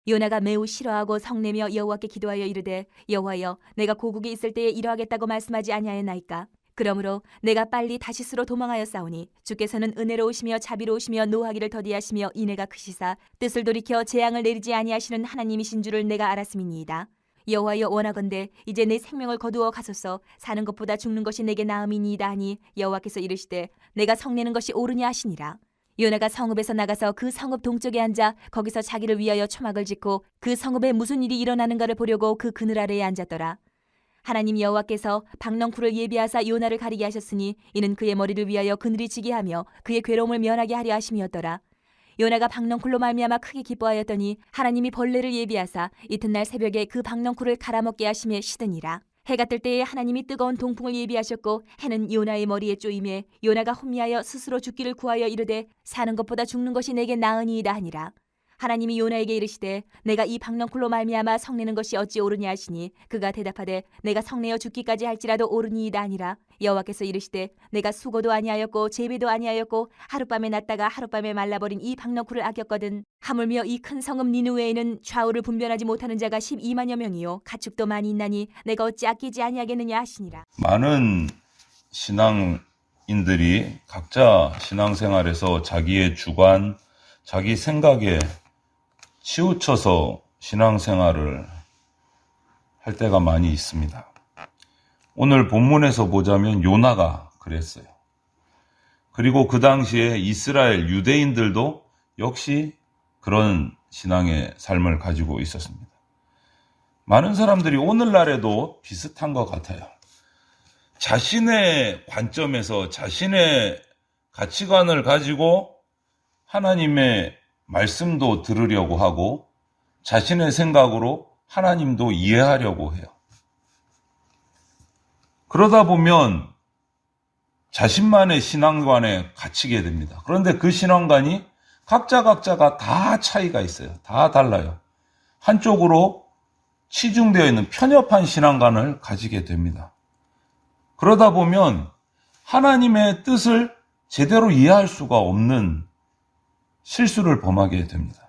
요나가 매우 싫어하고 성내며 여호와께 기도하여 이르되 여호와여 내가 고국에 있을 때에 이러하겠다고 말씀하지 아니하였나이까. 그러므로 내가 빨리 다시스로 도망하여 싸우니 주께서는 은혜로우시며 자비로우시며 노하기를 더디하시며 인애가 크시사 뜻을 돌이켜 재앙을 내리지 아니하시는 하나님이신 줄을 내가 알았음이니이다. 여호와여 원하건대 이제 내 생명을 거두어 가소서. 사는 것보다 죽는 것이 내게 나음이니이다 하니 여호와께서 이르시되 내가 성내는 것이 옳으냐 하시니라. 요나가 성읍에서 나가서 그 성읍 동쪽에 앉아 거기서 자기를 위하여 초막을 짓고 그 성읍에 무슨 일이 일어나는가를 보려고 그 그늘 아래에 앉았더라. 하나님 여호와께서 박넝쿨을 예비하사 요나를 가리게 하셨으니 이는 그의 머리를 위하여 그늘이 지게 하며 그의 괴로움을 면하게 하려 하심이었더라. 요나가 박넝쿨로 말미암아 크게 기뻐하였더니 하나님이 벌레를 예비하사 이튿날 새벽에 그 박넝쿨을 갈아먹게 하심에 시드니라. 해가 뜰 때에 하나님이 뜨거운 동풍을 예비하셨고 해는 요나의 머리에 쪼임에 요나가 혼미하여 스스로 죽기를 구하여 이르되 사는 것보다 죽는 것이 내게 나으니이다 하니라. 하나님이 요나에게 이르시되 내가 이 박넝쿨로 말미암아 성내는 것이 어찌 옳으냐 하시니 그가 대답하되 내가 성내어 죽기까지 할지라도 옳으니이다 하니라. 여호와께서 이르시되 내가 수고도 아니하였고 재배도 아니하였고 하룻밤에 났다가 하룻밤에 말라버린 이 박넝쿨을 아꼈거든. 하물며 이 큰 성읍 니느웨에는 좌우를 분별하지 못하는 자가 12만여 명이요 가축도 많이 있나니 내가 어찌 아끼지 아니하겠느냐 하시니라. 많은 신앙인들이 각자 신앙생활에서 자기의 주관, 자기 생각에 치우쳐서 신앙생활을 할 때가 많이 있습니다. 오늘 본문에서 보자면 요나가 그랬어요. 그리고 그 당시에 이스라엘 유대인들도 역시 그런 신앙의 삶을 가지고 있었습니다. 많은 사람들이 오늘날에도 비슷한 것 같아요. 자신의 관점에서 자신의 가치관을 가지고 하나님의 말씀도 들으려고 하고 자신의 생각으로 하나님도 이해하려고 해요. 그러다 보면 자신만의 신앙관에 갇히게 됩니다. 그런데 그 신앙관이 각자가 다 차이가 있어요. 다 달라요. 한쪽으로 치중되어 있는 편협한 신앙관을 가지게 됩니다. 그러다 보면 하나님의 뜻을 제대로 이해할 수가 없는 실수를 범하게 됩니다.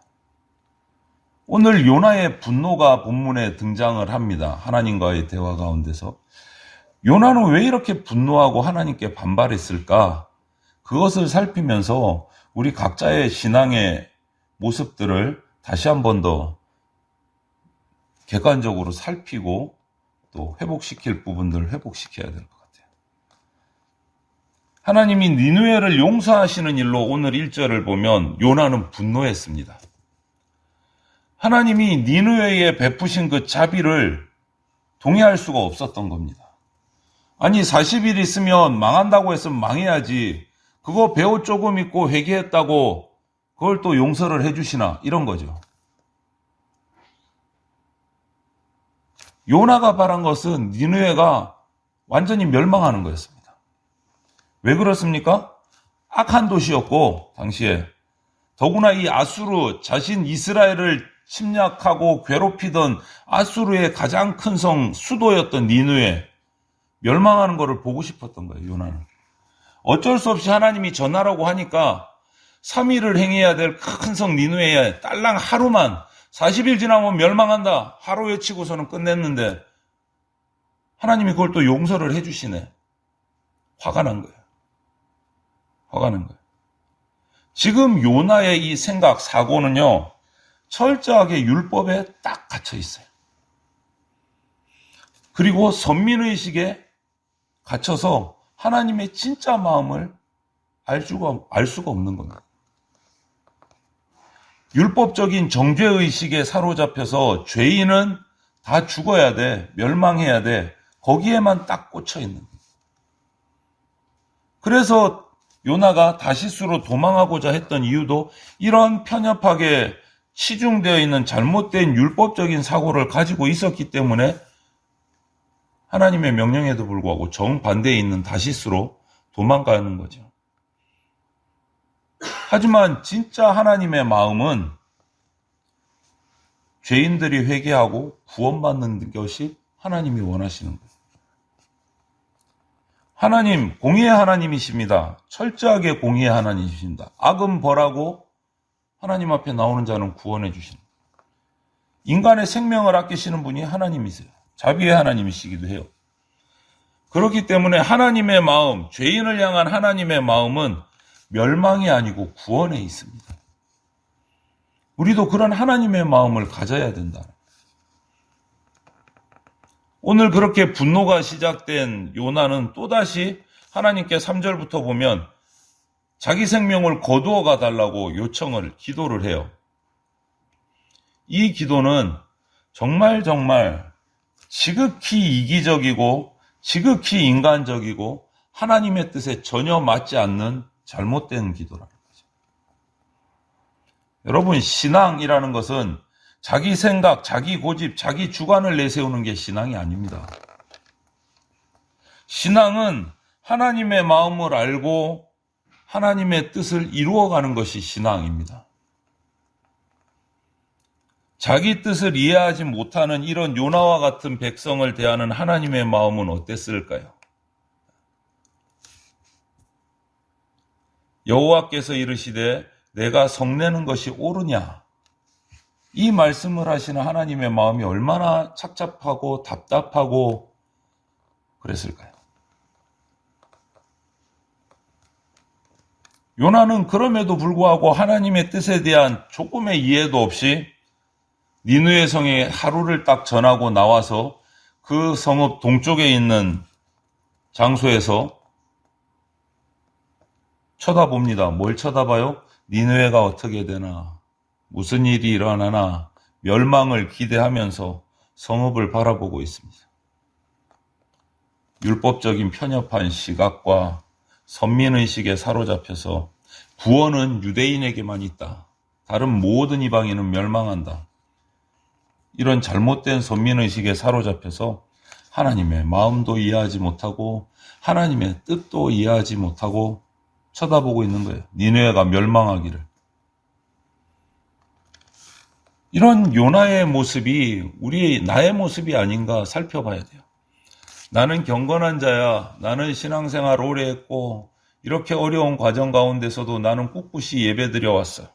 오늘 요나의 분노가 본문에 등장을 합니다. 하나님과의 대화 가운데서. 요나는 왜 이렇게 분노하고 하나님께 반발했을까? 그것을 살피면서 우리 각자의 신앙의 모습들을 다시 한 번 더 객관적으로 살피고 또 회복시킬 부분들을 회복시켜야 될 것 같아요. 하나님이 니느웨를 용서하시는 일로 오늘 1절을 보면 요나는 분노했습니다. 하나님이 니느웨에 베푸신 그 자비를 동의할 수가 없었던 겁니다. 아니 40일 있으면 망한다고 했으면 망해야지. 그거 배옷 조금 입고 회개했다고 그걸 또 용서를 해주시나 이런 거죠. 요나가 바란 것은 니느웨가 완전히 멸망하는 거였습니다. 왜 그렇습니까? 악한 도시였고 당시에 더구나 이 아수르 자신 이스라엘을 침략하고 괴롭히던 아수르의 가장 큰 성 수도였던 니느웨 멸망하는 것을 보고 싶었던 거예요. 요나는 어쩔 수 없이 하나님이 전하라고 하니까 3일을 행해야 될 큰 성 니느웨에 딸랑 하루만 40일 지나면 멸망한다 하루 외치고서는 끝냈는데 하나님이 그걸 또 용서를 해주시네. 화가 난 거예요. 화가 난 거예요. 지금 요나의 이 생각, 사고는요, 철저하게 율법에 딱 갇혀 있어요. 그리고 선민의식에 갇혀서 하나님의 진짜 마음을 알 수가 없는 겁니다. 율법적인 정죄의식에 사로잡혀서 죄인은 다 죽어야 돼, 멸망해야 돼, 거기에만 딱 꽂혀 있는 거예요. 그래서 요나가 다시스로 도망하고자 했던 이유도 이런 편협하게 치중되어 있는 잘못된 율법적인 사고를 가지고 있었기 때문에 하나님의 명령에도 불구하고 정반대에 있는 다시스로 도망가는 거죠. 하지만 진짜 하나님의 마음은 죄인들이 회개하고 구원받는 것이 하나님이 원하시는 거예요. 하나님, 공의의 하나님이십니다. 철저하게 공의의 하나님이십니다. 악은 벌하고 하나님 앞에 나오는 자는 구원해 주십니다. 인간의 생명을 아끼시는 분이 하나님이세요. 자비의 하나님이시기도 해요. 그렇기 때문에 하나님의 마음, 죄인을 향한 하나님의 마음은 멸망이 아니고 구원에 있습니다. 우리도 그런 하나님의 마음을 가져야 된다. 오늘 그렇게 분노가 시작된 요나는 또다시 하나님께 3절부터 보면 자기 생명을 거두어 가달라고 요청을, 기도를 해요. 이 기도는 정말 지극히 이기적이고 지극히 인간적이고 하나님의 뜻에 전혀 맞지 않는 잘못된 기도라는 거죠. 여러분, 신앙이라는 것은 자기 생각, 자기 고집, 자기 주관을 내세우는 게 신앙이 아닙니다. 신앙은 하나님의 마음을 알고 하나님의 뜻을 이루어가는 것이 신앙입니다. 자기 뜻을 이해하지 못하는 이런 요나와 같은 백성을 대하는 하나님의 마음은 어땠을까요? 여호와께서 이르시되 내가 성내는 것이 옳으냐? 이 말씀을 하시는 하나님의 마음이 얼마나 착잡하고 답답하고 그랬을까요? 요나는 그럼에도 불구하고 하나님의 뜻에 대한 조금의 이해도 없이 니느웨 성에 하루를 딱 전하고 나와서 그 성읍 동쪽에 있는 장소에서 쳐다봅니다. 뭘 쳐다봐요? 니느웨가 어떻게 되나? 무슨 일이 일어나나? 멸망을 기대하면서 성읍을 바라보고 있습니다. 율법적인 편협한 시각과 선민의식에 사로잡혀서 구원은 유대인에게만 있다. 다른 모든 이방인은 멸망한다. 이런 잘못된 선민의식에 사로잡혀서 하나님의 마음도 이해하지 못하고 하나님의 뜻도 이해하지 못하고 쳐다보고 있는 거예요. 니느웨가 멸망하기를. 이런 요나의 모습이 나의 모습이 아닌가 살펴봐야 돼요. 나는 경건한 자야. 나는 신앙생활 오래 했고 이렇게 어려운 과정 가운데서도 나는 꿋꿋이 예배드려 왔어.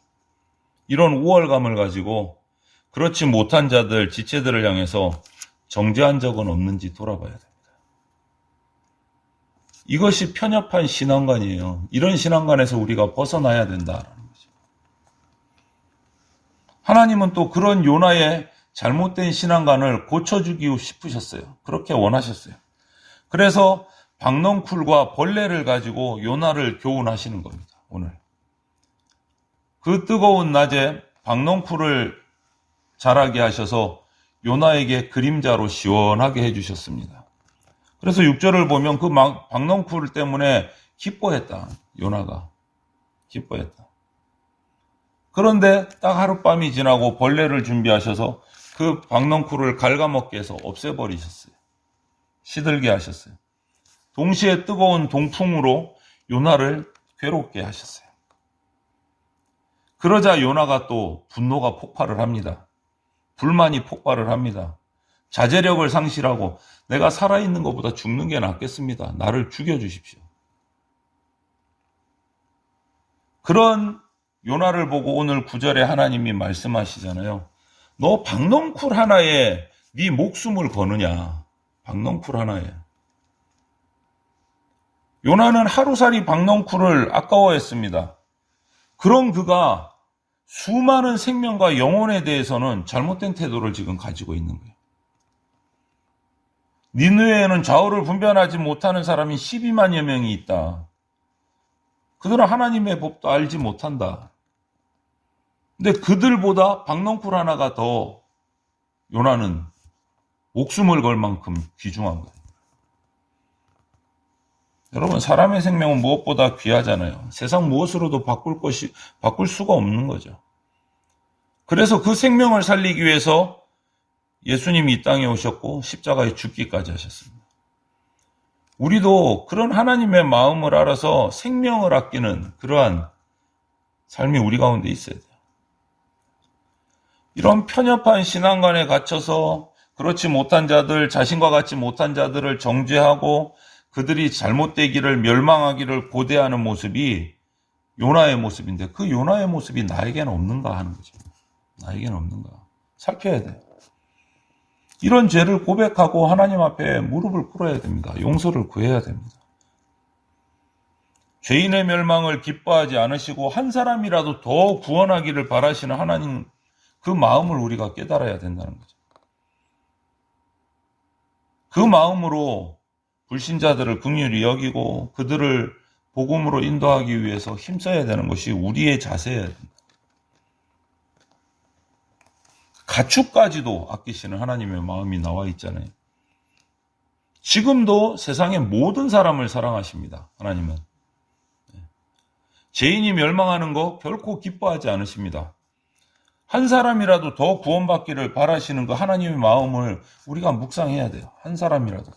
이런 우월감을 가지고 그렇지 못한 자들, 지체들을 향해서 정죄한 적은 없는지 돌아봐야 됩니다. 이것이 편협한 신앙관이에요. 이런 신앙관에서 우리가 벗어나야 된다라는 거죠. 하나님은 또 그런 요나의 잘못된 신앙관을 고쳐주기 싶으셨어요. 그렇게 원하셨어요. 그래서 박넝쿨과 벌레를 가지고 요나를 교훈하시는 겁니다. 오늘. 그 뜨거운 낮에 박넝쿨을 자라게 하셔서 요나에게 그림자로 시원하게 해주셨습니다. 그래서 6절을 보면 그 박넝쿨 때문에 기뻐했다. 요나가 기뻐했다. 그런데 딱 하룻밤이 지나고 벌레를 준비하셔서 그 박넝쿨을 갉아먹게 해서 없애버리셨어요. 시들게 하셨어요. 동시에 뜨거운 동풍으로 요나를 괴롭게 하셨어요. 그러자 요나가 또 분노가 폭발을 합니다. 불만이 폭발을 합니다. 자제력을 상실하고 내가 살아있는 것보다 죽는 게 낫겠습니다. 나를 죽여주십시오. 그런 요나를 보고 오늘 9절에 하나님이 말씀하시잖아요. 너 박넝쿨 하나에 네 목숨을 거느냐. 박넝쿨 하나에. 요나는 하루살이 박넝쿨을 아까워했습니다. 그런 그가 수많은 생명과 영혼에 대해서는 잘못된 태도를 지금 가지고 있는 거예요. 니느웨에는 좌우를 분별하지 못하는 사람이 12만여 명이 있다. 그들은 하나님의 법도 알지 못한다. 근데 그들보다 박넝쿨 하나가 더 요나는 목숨을 걸 만큼 귀중한 거예요. 여러분, 사람의 생명은 무엇보다 귀하잖아요. 세상 무엇으로도 바꿀 수가 없는 거죠. 그래서 그 생명을 살리기 위해서 예수님이 이 땅에 오셨고 십자가에 죽기까지 하셨습니다. 우리도 그런 하나님의 마음을 알아서 생명을 아끼는 그러한 삶이 우리 가운데 있어야 돼요. 이런 편협한 신앙관에 갇혀서 그렇지 못한 자들, 자신과 같지 못한 자들을 정죄하고 그들이 잘못되기를, 멸망하기를 고대하는 모습이 요나의 모습인데 그 요나의 모습이 나에게는 없는가 하는 거죠. 나에게는 없는가. 살펴야 돼요. 이런 죄를 고백하고 하나님 앞에 무릎을 꿇어야 됩니다. 용서를 구해야 됩니다. 죄인의 멸망을 기뻐하지 않으시고 한 사람이라도 더 구원하기를 바라시는 하나님, 그 마음을 우리가 깨달아야 된다는 거죠. 그 마음으로 불신자들을 긍휼히 여기고 그들을 복음으로 인도하기 위해서 힘써야 되는 것이 우리의 자세여야 된다. 가축까지도 아끼시는 하나님의 마음이 나와 있잖아요. 지금도 세상의 모든 사람을 사랑하십니다. 하나님은. 죄인이 멸망하는 거 결코 기뻐하지 않으십니다. 한 사람이라도 더 구원받기를 바라시는 그 하나님의 마음을 우리가 묵상해야 돼요. 한 사람이라도.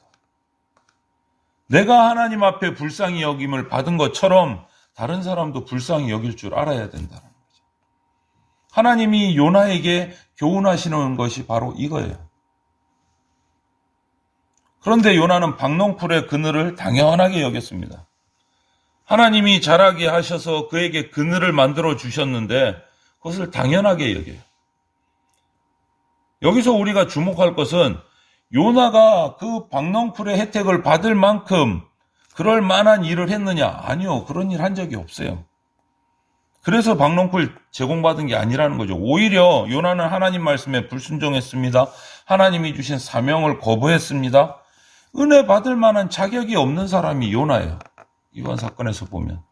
내가 하나님 앞에 불쌍히 여김을 받은 것처럼 다른 사람도 불쌍히 여길 줄 알아야 된다는 거죠. 하나님이 요나에게 교훈하시는 것이 바로 이거예요. 그런데 요나는 박농풀의 그늘을 당연하게 여겼습니다. 하나님이 자라게 하셔서 그에게 그늘을 만들어 주셨는데 그것을 당연하게 여겨요. 여기서 우리가 주목할 것은 요나가 그 박농풀의 혜택을 받을 만큼 그럴 만한 일을 했느냐? 아니요. 그런 일 한 적이 없어요. 그래서 박농풀 제공받은 게 아니라는 거죠. 오히려 요나는 하나님 말씀에 불순종했습니다. 하나님이 주신 사명을 거부했습니다. 은혜 받을 만한 자격이 없는 사람이 요나예요. 이번 사건에서 보면.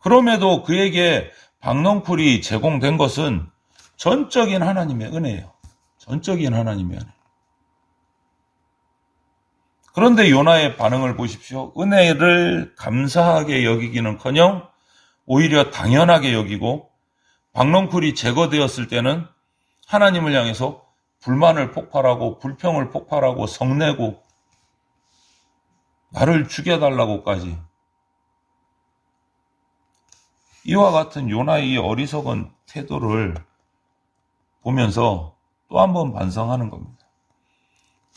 그럼에도 그에게 박농풀이 제공된 것은 전적인 하나님의 은혜예요. 전적인 하나님의 은혜. 그런데 요나의 반응을 보십시오. 은혜를 감사하게 여기기는커녕 오히려 당연하게 여기고 박농풀이 제거되었을 때는 하나님을 향해서 불만을 폭발하고 불평을 폭발하고 성내고 나를 죽여달라고까지. 이와 같은 요나의 이 어리석은 태도를 보면서 또 한 번 반성하는 겁니다.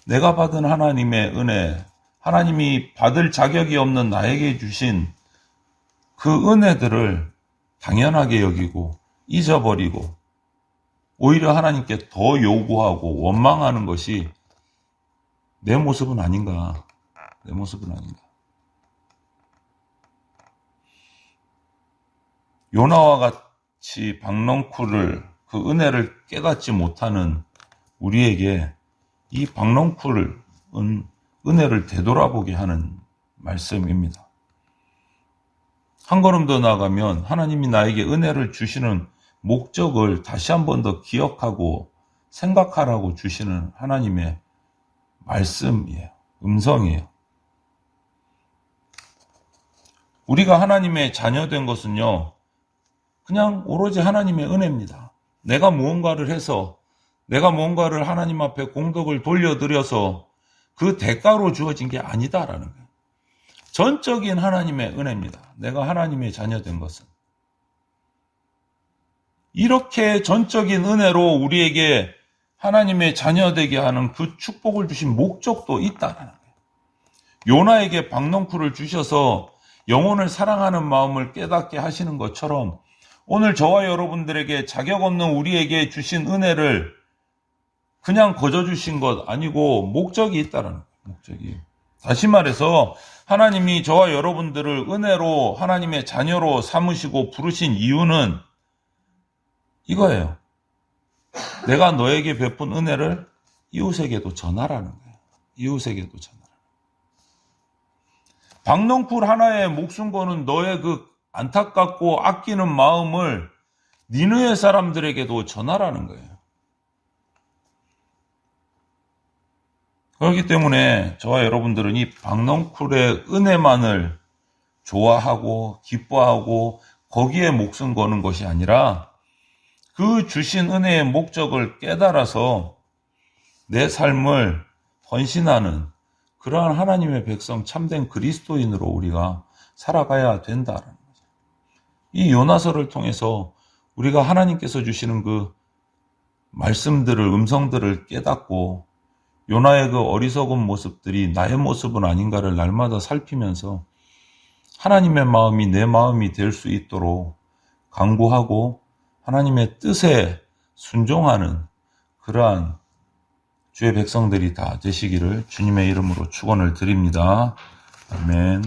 내가 받은 하나님의 은혜, 하나님이 받을 자격이 없는 나에게 주신 그 은혜들을 당연하게 여기고 잊어버리고 오히려 하나님께 더 요구하고 원망하는 것이 내 모습은 아닌가. 내 모습은 아닌가. 요나와 같이 박농쿨을 그 은혜를 깨닫지 못하는 우리에게 이 박농쿨은 은혜를 되돌아보게 하는 말씀입니다. 한 걸음 더 나아가면 하나님이 나에게 은혜를 주시는 목적을 다시 한 번 더 기억하고 생각하라고 주시는 하나님의 말씀이에요. 음성이에요. 우리가 하나님의 자녀된 것은요, 그냥 오로지 하나님의 은혜입니다. 내가 무언가를 해서, 내가 무언가를 하나님 앞에 공덕을 돌려드려서 그 대가로 주어진 게 아니다라는 거예요. 전적인 하나님의 은혜입니다. 내가 하나님의 자녀된 것은. 이렇게 전적인 은혜로 우리에게 하나님의 자녀되게 하는 그 축복을 주신 목적도 있다라는 거예요. 요나에게 박농쿨을 주셔서 영혼을 사랑하는 마음을 깨닫게 하시는 것처럼 오늘 저와 여러분들에게 자격 없는 우리에게 주신 은혜를 그냥 거저 주신 것 아니고 목적이 있다라는 거예요. 목적이. 다시 말해서 하나님이 저와 여러분들을 은혜로 하나님의 자녀로 삼으시고 부르신 이유는 이거예요. 내가 너에게 베푼 은혜를 이웃에게도 전하라는 거예요. 이웃에게도 전하라. 박농풀 하나에 목숨 거는 너의 그 안타깝고 아끼는 마음을 니느웨 사람들에게도 전하라는 거예요. 그렇기 때문에 저와 여러분들은 이 박농쿨의 은혜만을 좋아하고 기뻐하고 거기에 목숨 거는 것이 아니라 그 주신 은혜의 목적을 깨달아서 내 삶을 헌신하는 그러한 하나님의 백성 참된 그리스도인으로 우리가 살아가야 된다는 거죠. 이 요나서를 통해서 우리가 하나님께서 주시는 그 말씀들을, 음성들을 깨닫고 요나의 그 어리석은 모습들이 나의 모습은 아닌가를 날마다 살피면서 하나님의 마음이 내 마음이 될 수 있도록 간구하고 하나님의 뜻에 순종하는 그러한 주의 백성들이 다 되시기를 주님의 이름으로 축원을 드립니다. 아멘.